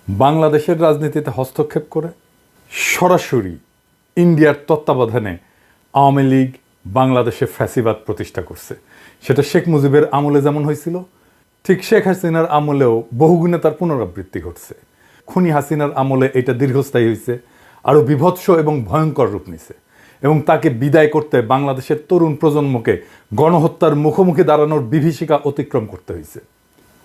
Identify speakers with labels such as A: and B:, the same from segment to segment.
A: বাংলাদেশের রাজনীতিতে হস্তক্ষেপ করে সরাসরি ইন্ডিয়ার তত্ত্বাবধানে আওয়ামী লীগ বাংলাদেশে ফ্যাসিবাদ প্রতিষ্ঠা করছে। সেটা শেখ মুজিবের আমলে যেমন হয়েছিল, ঠিক শেখ হাসিনার আমলেও বহুগুণে তার পুনরাবৃত্তি ঘটছে। খুনি হাসিনার আমলে এটা দীর্ঘস্থায়ী হয়েছে, আরও বিভৎস এবং ভয়ঙ্কর রূপ নিছে, এবং তাকে বিদায় করতে বাংলাদেশের তরুণ প্রজন্মকে গণহত্যার মুখোমুখি দাঁড়ানোর বিভীষিকা অতিক্রম করতে হয়েছে।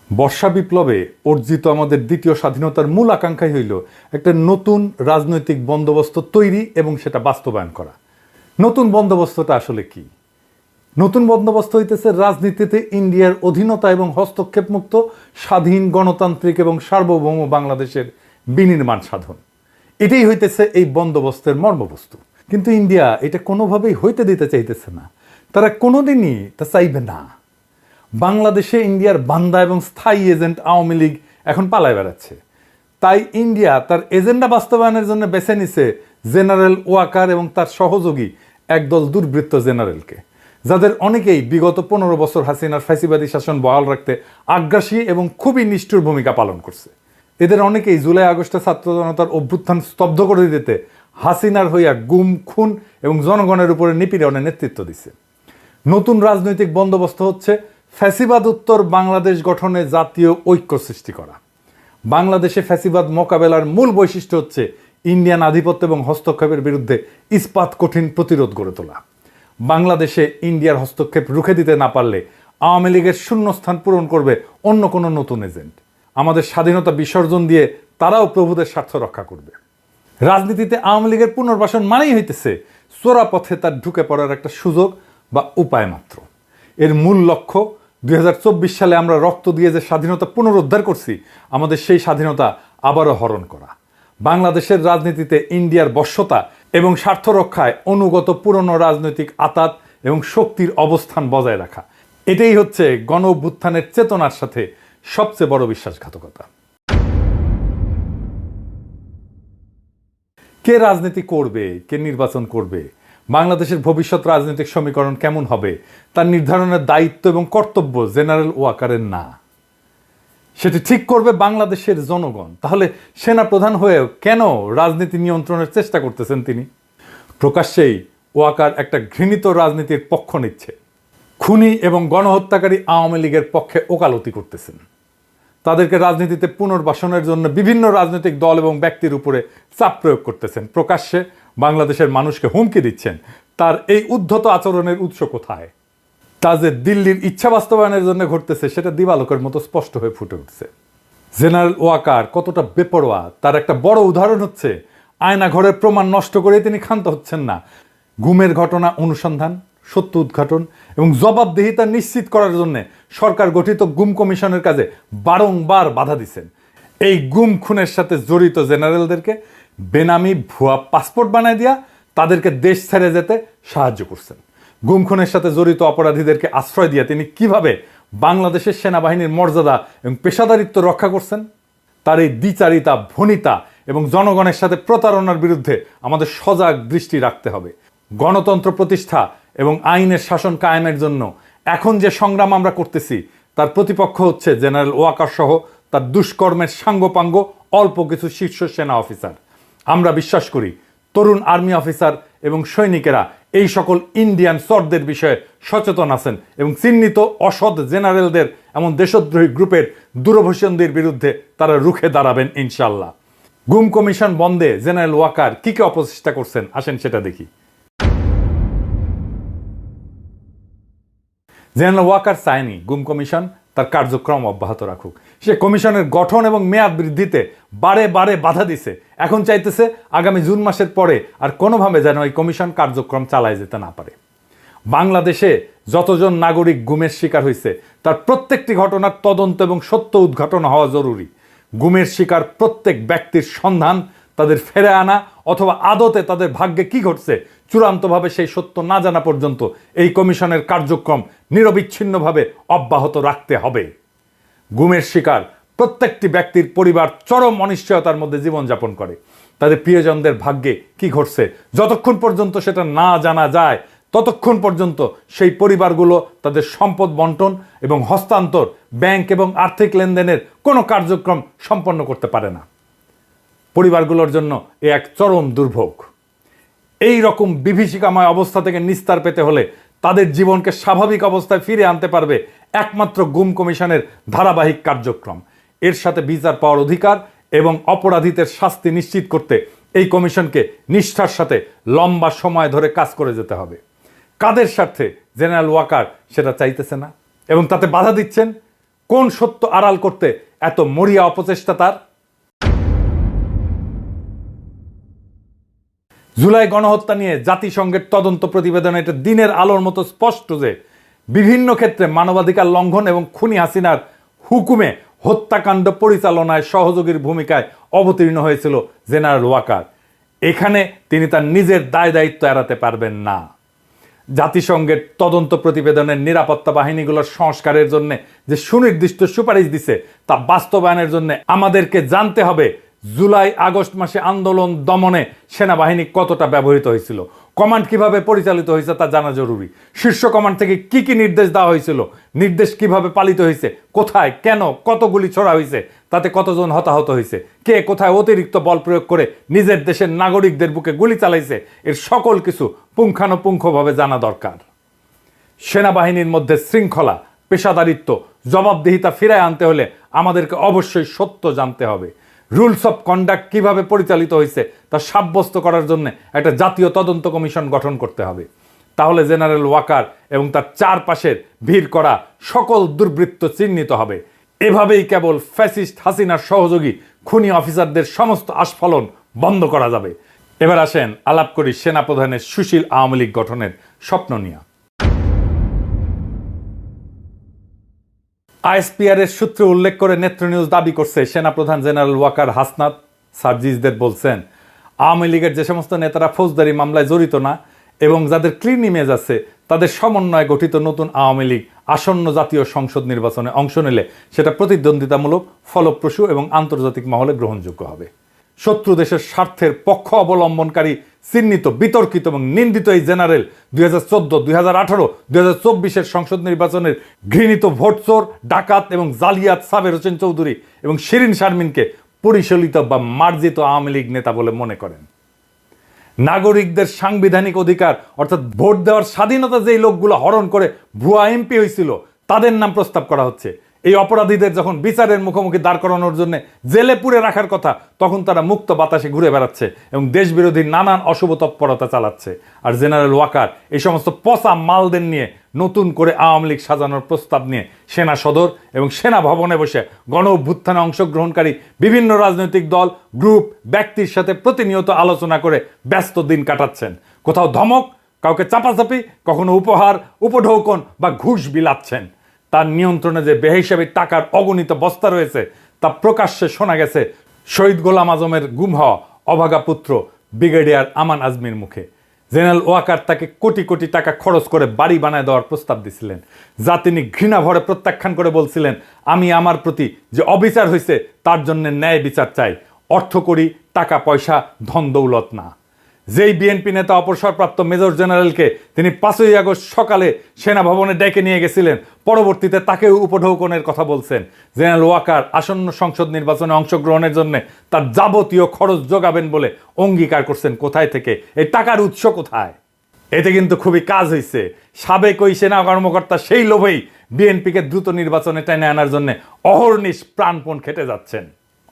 A: বর্ষা বিপ্লবে অর্জিত আমাদের দ্বিতীয় স্বাধীনতার মূল আকাঙ্ক্ষাই হইল একটা নতুন রাজনৈতিক বন্দোবস্ত তৈরি এবং সেটা বাস্তবায়ন করা। নতুন বন্দোবস্তটা আসলে কি? নতুন বন্দোবস্ত হইতেছে রাজনীতিতে ইন্ডিয়ার অধীনতা এবং হস্তক্ষেপ মুক্ত স্বাধীন গণতান্ত্রিক এবং সার্বভৌম বাংলাদেশের বিনির্মাণ সাধন। এটাই হইতেছে এই বন্দোবস্তের মর্মবস্তু। কিন্তু ইন্ডিয়া এটা কোনোভাবেই হইতে দিতে চাইতেছে না, তারা কোনোদিনই তা চাইবে না। বাংলাদেশে ইন্ডিয়ার বান্দা এবং স্থায়ী এজেন্ট আওয়ামী লীগ এখন পালায় বেড়াচ্ছে। তাই ইন্ডিয়া তার এজেন্ডা বাস্তবায়নের জন্য বেছে নিছে জেনারেল ওয়াকার এবং তার সহযোগী একদল দুর্বৃত্ত জেনারেলকে, যাদের অনেকেই বিগত 15 বছর হাসিনার ফ্যাসিবাদী শাসন বহাল রাখতে আগ্রাসী এবং খুবই নিষ্ঠুর ভূমিকা পালন করছে। এদের অনেকেই জুলাই আগস্টে ছাত্র জনতার অভ্যুত্থান স্তব্ধ করে দিতে হাসিনার হইয়া গুম, খুন এবং জনগণের উপরে নিপীড়নের নেতৃত্ব দিছে। নতুন রাজনৈতিক বন্দোবস্ত হচ্ছে ফ্যাসিবাদ উত্তর বাংলাদেশ গঠনে জাতীয় ঐক্য সৃষ্টি করা। বাংলাদেশে ফ্যাসিবাদ মোকাবেলার মূল বৈশিষ্ট্য হচ্ছে ইন্ডিয়ান আধিপত্য এবং হস্তক্ষেপের বিরুদ্ধে ইস্পাত কঠিন প্রতিরোধ গড়ে তোলা। বাংলাদেশে ইন্ডিয়ার হস্তক্ষেপ রুখে দিতে না পারলে আওয়ামী লীগের শূন্যস্থান পূরণ করবে অন্য কোনো নতুন এজেন্ট। আমাদের স্বাধীনতা বিসর্জন দিয়ে তারাও প্রভুদের স্বার্থ রক্ষা করবে। রাজনীতিতে আওয়ামী লীগের পুনর্বাসন মানেই হইতেছে চোরা পথে তার ঢুকে পড়ার একটা সুযোগ বা উপায় মাত্র। এর মূল লক্ষ্য 2024 সালে আমরা রক্ত দিয়ে যে স্বাধীনতা পুনরুদ্ধার করছি, আমাদের সেই স্বাধীনতা আবারও হরণ করা। বাংলাদেশের রাজনীতিতে ইন্ডিয়ার বশ্যতা এবং স্বার্থ রক্ষায় অনুগত পুরনো রাজনৈতিক আতাত এবং শক্তির অবস্থান বজায় রাখা, এটাই হচ্ছে গণ অভ্যুত্থানের চেতনার সাথে সবচেয়ে বড় বিশ্বাসঘাতকতা। কে রাজনীতি করবে, কে নির্বাচন করবে, বাংলাদেশের ভবিষ্যৎ রাজনৈতিক সমীকরণ কেমন হবে, তার নির্ধারণের দায়িত্ব এবং কর্তব্য জেনারেল ওয়াকারের না। সেটি ঠিক করবে বাংলাদেশের জনগণ। তাহলে সেনা প্রধান হয়েও কেন রাজনীতি নিয়ন্ত্রণের চেষ্টা করতেছেন তিনি? প্রকাশ্যেই ওয়াকার একটা ঘৃণিত রাজনীতির পক্ষ নিচ্ছে। খুনি এবং গণহত্যাকারী আওয়ামী লীগের পক্ষে ওকালতি করতেছেন। তাদেরকে রাজনীতিতে পুনর্বাসনের জন্য বিভিন্ন রাজনৈতিক দল এবং ব্যক্তির উপরে চাপ প্রয়োগ করতেছেন। প্রকাশ্যে বাংলাদেশের মানুষকে হুমকি দিচ্ছেন। তার এই উদ্ধত আচরণের উৎস কোথায়? তা যে দিল্লির ইচ্ছা বাস্তবায়নের জন্য ঘটতেছে সেটা দিবালোকের মতো স্পষ্ট হয়ে ফুটে উঠছে। জেনারেল ওয়াকার কতটা বেপরোয়া তার একটা বড় উদাহরণ হচ্ছে আয়নাঘরের প্রমাণ নষ্ট করে তিনি ক্ষান্ত হচ্ছেন না। গুমের ঘটনা অনুসন্ধান, সত্য উদ্ঘাটন এবং জবাবদিহিতা নিশ্চিত করার জন্য সরকার গঠিত গুম কমিশনের কাজে বারংবার বাধা দিচ্ছেন। এই গুম খুনের সাথে জড়িত জেনারেলদেরকে বেনামি ভুয়া পাসপোর্ট বানায় দিয়া তাদেরকে দেশ ছেড়ে যেতে সাহায্য করছেন। গুম খুনের সাথে জড়িত অপরাধীদেরকে আশ্রয় দিয়ে তিনি কিভাবে বাংলাদেশের সেনাবাহিনীর মর্যাদা এবং পেশাদারিত্ব রক্ষা করছেন, তার এই দ্বিচারিতা, ভনিতা এবং জনগণের সাথে প্রতারণার বিরুদ্ধে আমাদের সজাগ দৃষ্টি রাখতে হবে। গণতন্ত্র প্রতিষ্ঠা এবং আইনের শাসন কায়েমের জন্য এখন যে সংগ্রাম আমরা করতেছি, তার প্রতিপক্ষ হচ্ছে জেনারেল ওয়াকার সহ তার দুষ্কর্মের সাঙ্গপাঙ্গ অল্প কিছু শীর্ষ সেনা অফিসার। আমরা বিশ্বাস করি তরুণ আর্মি অফিসার এবং সৈনিকেরা এই সকল ইন্ডিয়ান সর্দের বিষয়ে সচেতন আছেন এবং চিহ্নিত অসৎ জেনারেলদের এমন দেশদ্রোহী গ্রুপের দুরভিসন্ধির বিরুদ্ধে তারা রুখে দাঁড়াবেন ইনশাল্লাহ। গুম কমিশন বন্ধে জেনারেল ওয়াকার কি কি অপচেষ্টা করছেন, আসেন সেটা দেখি। জেনারেল ওয়াকার চায়নি গুম কমিশন তার কার্যক্রম অব্যাহত রাখুক। সে কমিশনের গঠন এবং মেয়াদ বৃদ্ধিতে বারে বারে বাধা দিছে। এখন চাইতেছে আগামী জুন মাসের পরে আর কোনোভাবে যেন এই কমিশন কার্যক্রম চালায় যেতে না পারে। বাংলাদেশে যতজন নাগরিক গুমের শিকার হয়েছে তার প্রত্যেকটি ঘটনার তদন্ত এবং সত্য উদ্ঘাটন হওয়া জরুরি। গুমের শিকার প্রত্যেক ব্যক্তির সন্ধান, তাদের ফেরে আনা অথবা আদতে তাদের ভাগ্যে কি ঘটছে চূড়ান্তভাবে সেই সত্য না জানা পর্যন্ত এই কমিশনের কার্যক্রম নিরবিচ্ছিন্নভাবে অব্যাহত রাখতে হবে। গুমের শিকার প্রত্যেকটি ব্যক্তির পরিবার চরম অনিশ্চয়তার মধ্যে জীবনযাপন করে। তাদের প্রিয়জনদের ভাগ্যে কি ঘটছে যতক্ষণ পর্যন্ত সেটা না জানা যায়, ততক্ষণ পর্যন্ত সেই পরিবারগুলো তাদের সম্পদ বন্টন এবং হস্তান্তর, ব্যাংক এবং আর্থিক লেনদেনের কোনো কার্যক্রম সম্পন্ন করতে পারে না। পরিবারগুলোর জন্য এ এক চরম দুর্ভোগ। এই রকম বিভীষিকাময় অবস্থা থেকে নিস্তার পেতে হলে তাদের জীবনকে স্বাভাবিক অবস্থায় ফিরে আনতে পারবে একমাত্র গুম কমিশনের ধারাবাহিক কার্যক্রম। এর সাথে বিচার পাওয়ার অধিকার এবং অপরাধীদের শাস্তি নিশ্চিত করতে এই কমিশনকে নিষ্ঠার সাথে লম্বা সময় ধরে কাজ করে যেতে হবে। কাদের স্বার্থে জেনারেল ওয়াকার সেটা চাইতেছে না এবং তাতে বাধা দিচ্ছেন? কোন সত্য আড়াল করতে এত মরিয়া অপচেষ্টা তার? জুলাই গণহত্যা নিয়ে জাতিসংঘের তদন্ত প্রতিবেদনে এটা দিনের আলোর মতো স্পষ্ট যে বিভিন্ন ক্ষেত্রে মানবাধিকার লঙ্ঘন এবং খুনি হাসিনার হুকুমে হত্যাকাণ্ড পরিচালনায় সহযোগীর ভূমিকায় অবতীর্ণ হয়েছিল জেনারেল ওয়াকার। এখানে তিনি তার নিজের দায় দায়িত্ব এড়াতে পারবেন না। জাতিসংঘের তদন্ত প্রতিবেদনের নিরাপত্তা বাহিনীগুলোর সংস্কারের জন্য যে সুনির্দিষ্ট সুপারিশ দিছে তা বাস্তবায়নের জন্য আমাদেরকে জানতে হবে জুলাই আগস্ট মাসে আন্দোলন দমনে সেনাবাহিনী কতটা ব্যবহৃত হয়েছিল, কমান্ড কিভাবে পরিচালিত হয়েছে তা জানা জরুরি। শীর্ষ কমান্ড থেকে কি কি নির্দেশ দেওয়া হয়েছিল, নির্দেশ কিভাবে পালিত হয়েছে, কোথায় কেন কত গুলি ছোড়া হয়েছে, তাতে কতজন হতাহত হয়েছে, কে কোথায় অতিরিক্ত বল প্রয়োগ করে নিজের দেশের নাগরিকদের বুকে গুলি চালাইছে, এর সকল কিছু পুঙ্খানুপুঙ্খভাবে জানা দরকার। সেনাবাহিনীর মধ্যে শৃঙ্খলা, পেশাদারিত্ব, জবাবদিহিতা ফিরায় আনতে হলে আমাদেরকে অবশ্যই সত্য জানতে হবে। রুলস অফ কন্ডাক্ট কিভাবে পরিচালিত হয়েছে তা সাব্যস্ত করার জন্য একটা জাতীয় তদন্ত কমিশন গঠন করতে হবে। তাহলে জেনারেল ওয়াকার এবং তার চারপাশের ভিড় করা সকল দুর্বৃত্ত চিহ্নিত হবে। এভাবেই কেবল ফ্যাসিস্ট হাসিনার সহযোগী খুনি অফিসারদের সমস্ত আস্ফালন বন্ধ করা যাবে। এবার আসেন আলাপ করি সেনাপ্রধানের সুশীল আওয়ামী লীগ গঠনের স্বপ্ন নিয়ে। আইএসপিআর এর সূত্রে উল্লেখ করে নেত্র নিউজ দাবি করছে সেনাপ্রধান জেনারেল ওয়াকার হাসনাত সার্জিসদের বলছেন আওয়ামী লীগের যে সমস্ত নেতারা ফৌজদারি মামলায় জড়িত না এবং যাদের ক্লিন ইমেজ আছে তাদের সমন্বয়ে গঠিত নতুন আওয়ামী লীগ আসন্ন জাতীয় সংসদ নির্বাচনে অংশ নিলে সেটা প্রতিদ্বন্দ্বিতামূলক, ফলপ্রসূ এবং আন্তর্জাতিক মহলে গ্রহণযোগ্য হবে। শত্রু দেশের স্বার্থের পক্ষ অবলম্বনকারী চিহ্নিত, বিতর্কিত এবং নিন্দিত এই জেনারেল 2014, 2018, 2024 সংসদ নির্বাচনের ঘৃণিত ভোটচোর, ডাকাত এবং জালিয়াত সাবের হোসেন চৌধুরী এবং শিরিন শারমিনকে পরিচালিত বা মার্জিত আওয়ামী লীগ নেতা বলে মনে করেন। নাগরিকদের সাংবিধানিক অধিকার অর্থাৎ ভোট দেওয়ার স্বাধীনতা যেই লোকগুলো হরণ করে ভুয়া এমপি হয়েছিল তাদের নাম প্রস্তাব করা হচ্ছে। এই অপরাধীদের যখন বিচারের মুখোমুখি দাঁড় করানোর জন্য জেলে পুরে রাখার কথা তখন তারা মুক্ত বাতাসে ঘুরে বেড়াচ্ছে এবং দেশবিরোধী নানান অশুভ তৎপরতা চালাচ্ছে। আর জেনারেল ওয়াকার এই সমস্ত পচা মালদের নিয়ে নতুন করে আওয়ামী লীগ সাজানোর প্রস্তাব নিয়ে সেনা সদর এবং সেনা ভবনে বসে গণ অভ্যুত্থানে অংশগ্রহণকারী বিভিন্ন রাজনৈতিক দল, গ্রুপ, ব্যক্তির সাথে প্রতিনিয়ত আলোচনা করে ব্যস্ত দিন কাটাচ্ছেন। কোথাও ধমক, কাউকে চাপাচাপি, কখনো উপহার, উপঢৌকন বা ঘুষ বিলাচ্ছেন। তার নিয়ন্ত্রণে যে বেহিসাবি টাকার অগণিত বস্তা রয়েছে তা প্রকাশ্যে শোনা গেছে শহীদ গোলাম আজমের গুম হওয়া অভাগা পুত্র ব্রিগেডিয়ার আমান আজমির মুখে। জেনারেল ওয়াকার তাকে কোটি কোটি টাকা খরচ করে বাড়ি বানায় দেওয়ার প্রস্তাব দিছিলেন, যা তিনি ঘৃণা ভরে প্রত্যাখ্যান করে বলছিলেন, আমি আমার প্রতি যে অবিচার হয়েছে তার জন্য ন্যায় বিচার চাই, অর্থ করি, টাকা পয়সা, ধন দৌলত না। যেই বিএনপি নেতা অবসরপ্রাপ্ত মেজর জেনারেলকে তিনি 5ই আগস্ট সকালে সেনা ভবনে ডেকে নিয়ে গেছিলেন, পরবর্তীতে তাকেও উপঢৌকনের কথা বলছেন। জেনারেল ওয়াকার আসন্ন সংসদ নির্বাচনে অংশগ্রহণের জন্য তার যাবতীয় খরচ যোগাবেন বলে অঙ্গীকার করছেন। কোথায় থেকে, এই টাকার উৎস কোথায়? এতে কিন্তু খুবই কাজ হয়েছে। সাবেক ওই সেনা কর্মকর্তা সেই লোভেই বিএনপিকে দ্রুত নির্বাচনে টেনে আনার জন্য অহর্নিশ প্রাণপণ খেটে যাচ্ছেন।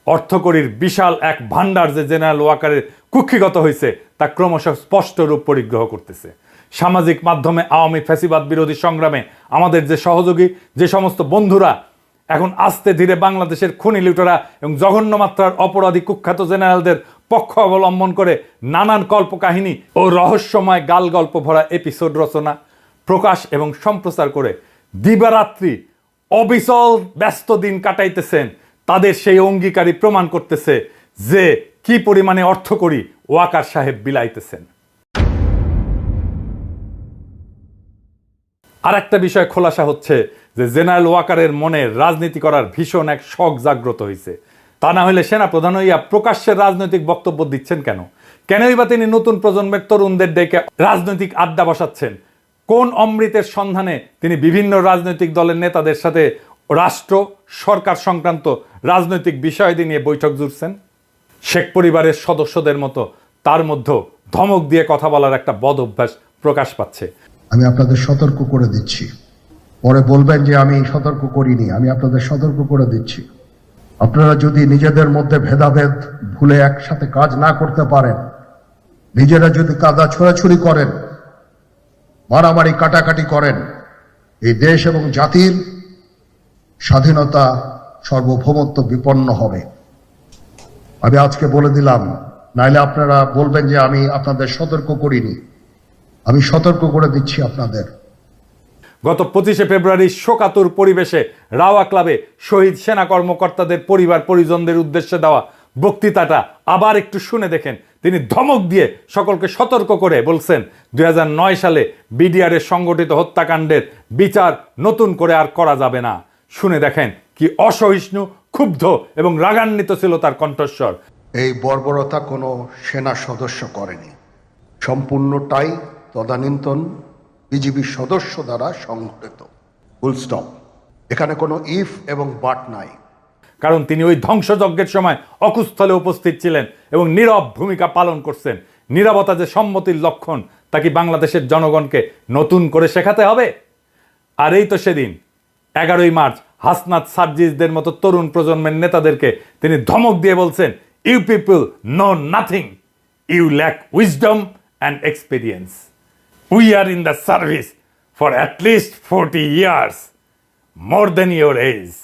A: অর্থকরীর বিশাল এক ভান্ডার যে জেনারেল ওয়াকারের কুক্ষিগত হয়েছে তা ক্রমশ স্পষ্ট রূপ পরিগ্রহ করতেছে। সামাজিক মাধ্যমে আওয়ামী ফ্যাসিবাদ বিরোধী সংগ্রামে আমাদের যে সহযোগী, যে সমস্ত বন্ধুরা এখন আস্তে ধীরে বাংলাদেশের খুনি লুটেরা এবং জঘন্য মাত্রার অপরাধী কুখ্যাত জেনারেলদের পক্ষ অবলম্বন করে নানান কল্পকাহিনী ও রহস্যময় গাল গল্প ভরা এপিসোড রচনা, প্রকাশ এবং সম্প্রচার করে দিবারাত্রি অবিচল ব্যস্ত দিন কাটাইতেছেন, তাদের সেই অঙ্গীকারই প্রমাণ করতেছে যে কি পরিমাণে অর্থকরী ওয়াকার সাহেব বিলাইতেছেন। আর একটা বিষয় খোলাসা হচ্ছে যে জেনারেল ওয়াকারের মনে রাজনীতি করার ভীষণ এক শখ জাগ্রত হয়েছে। তা না হলে সেনাপ্রধান হইয়া প্রকাশ্যের রাজনৈতিক বক্তব্য দিচ্ছেন কেন? কেনই বা তিনি নতুন প্রজন্মের তরুণদের ডেকে রাজনৈতিক আড্ডা বসাচ্ছেন? কোন অমৃতের সন্ধানে তিনি বিভিন্ন রাজনৈতিক দলের নেতাদের সাথে রাষ্ট্র, সরকার সংক্রান্ত রাজনৈতিক বিষয়াদি নিয়ে বৈঠক জুড়ছেন? শেখ পরিবারের সদস্যদের মতো তার মধ্যেও ধমক দিয়ে কথা বলার একটা বদ অভ্যাস প্রকাশ পাচ্ছে।
B: আমি আপনাদের সতর্ক করে দিচ্ছি, পরে বলবেন যে আমি সতর্ক করিনি। আমি আপনাদের সতর্ক করে দিচ্ছি, আপনারা যদি নিজেদের মধ্যে ভেদাভেদ ভুলে একসাথে কাজ না করতে পারেন, নিজেরা যদি কাদা ছোড়াছুড়ি করেন, মারামারি কাটাকাটি করেন, এই দেশ এবং জাতির স্বাধীনতা সার্বভৌমত্ব বিপন্ন হবে। আমি আজকে বলে দিলাম, নাইলে আপনারা বলবেন যে আমি আপনাদের সতর্ক করিনি। আমি সতর্ক করে দিচ্ছি আপনাদের।
A: গত 25শে ফেব্রুয়ারি শোকাতুর পরিবেশে রাওয়া ক্লাবে শহীদ সেনা কর্মকর্তাদের পরিবার পরিজনদের উদ্দেশ্যে দেওয়া বক্তৃতাটা আবার একটু শুনে দেখেন। তিনি ধমক দিয়ে সকলকে সতর্ক করে বলছেন 2009 সালে বিডিআরের সংগঠিত হত্যাকাণ্ডের বিচার নতুন করে আর করা যাবে না। শুনে দেখেন কি অসহিষ্ণু, ক্ষুব্ধ এবং রাগান্বিত ছিল তার কণ্ঠস্বর।
B: এই বর্বরতা কোনো সেনা সদস্য করেনি, সম্পূর্ণটাই তদানীন্তন বিজিবি সদস্য দ্বারা সংঘটিত। Full stop. এখানে কোনো ইফ এবং বাট নাই।
A: কারণ তিনি ওই ধ্বংসযজ্ঞের সময় অকুস্থলে উপস্থিত ছিলেন এবং নীরব ভূমিকা পালন করছেন। নীরবতা যে সম্মতির লক্ষণ, তা কি বাংলাদেশের জনগণকে নতুন করে শেখাতে হবে? আর এই তো সেদিন 11ই মার্চ হাসনাত সার্জিসদের মতো তরুণ প্রজন্মের নেতাদেরকে তিনি ধমক দিয়ে বলছেন, you people know nothing, you lack wisdom and experience, we are in the service for at least 40 years, more than your age.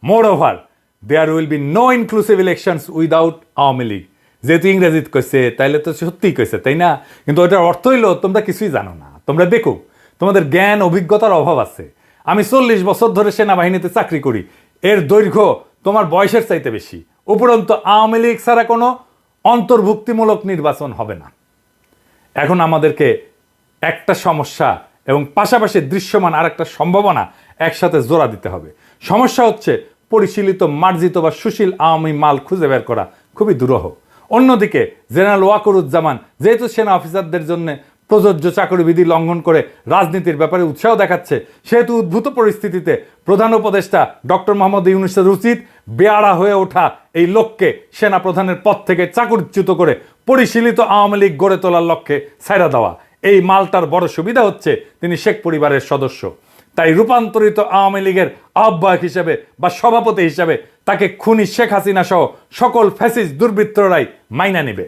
A: Moreover, there will be no inclusive elections without Awami League. যেহেতু ইংরেজিত কইছে তাইলে তো সত্যিই কইছে, তাই না? কিন্তু ওইটার অর্থ হইলো তোমরা কিছুই জানো না, তোমরা দেখো, তোমাদের জ্ঞান অভিজ্ঞতার অভাব আছে। আমি 40 বছর ধরে সেনাবাহিনীতে চাকরি করি, এর দৈর্ঘ্য তোমার বয়সের চাইতে বেশি। উপরন্তু আওয়ামী লীগ ছাড়া কোনো অন্তর্ভুক্তিমূলক নির্বাচন হবে না। এখন আমাদেরকে একটা সমস্যা এবং পাশাপাশি দৃশ্যমান আর একটা সম্ভাবনা একসাথে জোড়া দিতে হবে। সমস্যা হচ্ছে পরিশীলিত, মার্জিত বা সুশীল আওয়ামী মাল খুঁজে বের করা খুবই দুরূহ। অন্যদিকে জেনারেল ওয়াকরুজ্জামান যেহেতু সেনা অফিসারদের জন্য প্রযোজ্য চাকরি বিধি লঙ্ঘন করে রাজনীতির ব্যাপারে উৎসাহ দেখাচ্ছে, সেহেতু উদ্ভূত পরিস্থিতিতে প্রধান উপদেষ্টা ডক্টর মোহাম্মদ ইউনূসের উচিত বেয়াড়া হয়ে ওঠা এই লোককে সেনা প্রধানের পদ থেকে চাকরিচ্যুত করে পরিশীলিত আওয়ামী লীগ গড়ে তোলার লক্ষ্যে ছাইড়া দেওয়া। এই মালটার বড় সুবিধা হচ্ছে তিনি শেখ পরিবারের সদস্য, তাই রূপান্তরিত আওয়ামী লীগের আহ্বায়ক হিসেবে বা সভাপতি হিসেবে তাকে খুনি শেখ হাসিনা সহ সকল ফ্যাসিস্ট দুর্বৃত্তরাই মাইনা নেবে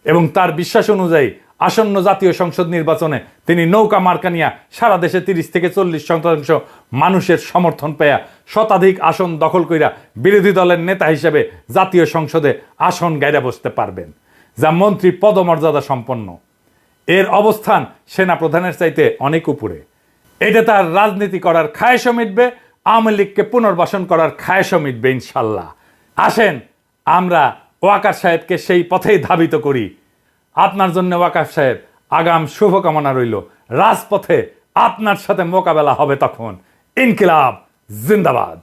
A: এবং তার বিশ্বাস অনুযায়ী আসন্ন জাতীয় সংসদ নির্বাচনে তিনি নৌকা মার্কা নিয়ে সারা দেশে 30 থেকে 40% মানুষের সমর্থন পেয়া শতাধিক আসন দখল কইরা বিরোধী দলের নেতা হিসেবে জাতীয় সংসদে আসন গাইরা বসতে পারবেন, যা মন্ত্রী পদমর্যাদা সম্পন্ন। এর অবস্থান সেনা প্রধানের চাইতে অনেক উপরে। এটা তার রাজনীতি করার খায়েশও মিটবে, আওয়ামী লীগকে পুনর্বাসন করার খায়েশও মিটবে ইনশাল্লাহ। আসেন আমরা ওয়াকার সাহেবকে সেই পথেই ধাবিত করি। আপনার জন্য ওয়াকার সাহেব আগাম শুভকামনা রইল। রাজপথে আপনার সাথে মোকাবেলা হবে তখন। ইনকিলাব জিন্দাবাদ।